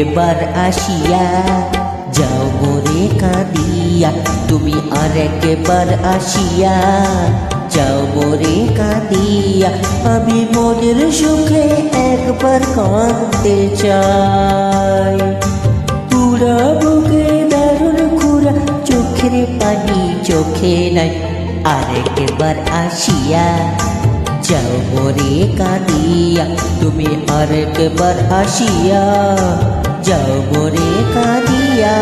আরেকবার আসিয়া যাও মোরে কাঁদিয়া, তুমি আরেকবার আসিয়া যাও মোরে কাঁদিয়া। আমি মনের সুখে একবার কাঁদতে চাই, পুরা বুকে দারুণ খুরা, চোখের পানি চোখে নাই। আরেকবার আসিয়া যাও মোরে কাঁদিয়া, তুমি আরেকবার আসিয়া যাও মোরে কাঁদিয়া।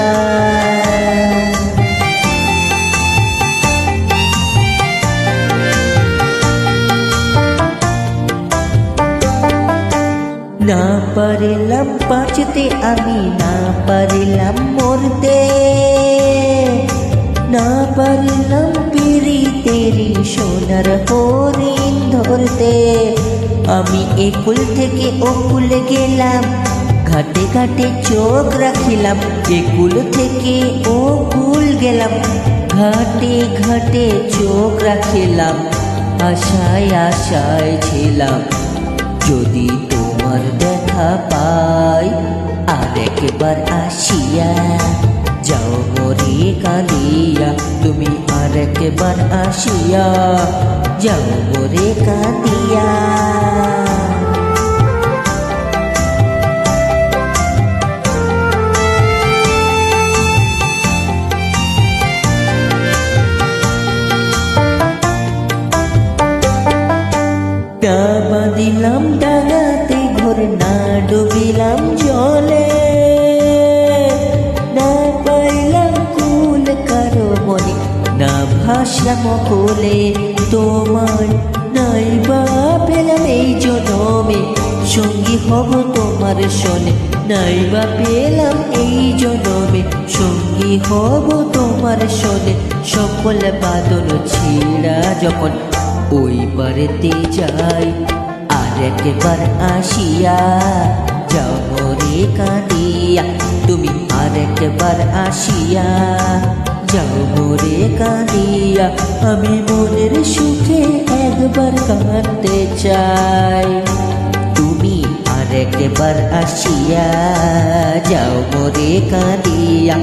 না পারিলাম বাঁচতে আমি, না পারিলাম মরতে, না পারিলাম পিরিতেরি সোনার হরিণ ধরতে। আমি একুল থেকে ওকুল গেলাম, ঘাটে ঘাটে চোখ রাখিলাম। একুল থেকে ওকুল গেলাম, ঘাটে ঘাটে চোখ রাখিলাম। আশায় আশায় ছিলাম যদি তোমার দেখা পাই। আরেকবার আসিয়া যাও মোরে কাঁদিয়া, তুমি আরেকবার আসিয়া যাও মোরে কাঁদিয়া। না বাঁধিলাম ডাঙাতে ঘর, না ডুবিলাম জলে, না পাইলাম কুল কারো মনে, না ভাসলাম কোলে। তোমার নাই বা পেলাম এই জনমে, সঙ্গী হব তোমার শোনে। নাই বা পেলাম এই জনমে, সঙ্গী হব তোমার শোনে। সকল বাদল ছিঁড়া যখন ওই পারেতে যাই। আরেকবার আসিয়া যাও মোরে কাঁদিয়া, তুমি আরেকবার আসিয়া যাও মোরে কাঁদিয়া। আমি মনের সুখে একবার কাঁদতে চাই, তুমি আরেকবার আসিয়া যাও মোরে কাঁদিয়া।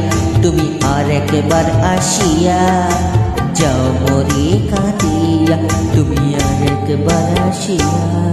তুমি আরেকবার আসিয়া যাও মোরে কাঁদিয়া, তুমি আরেকবার আসিয়া।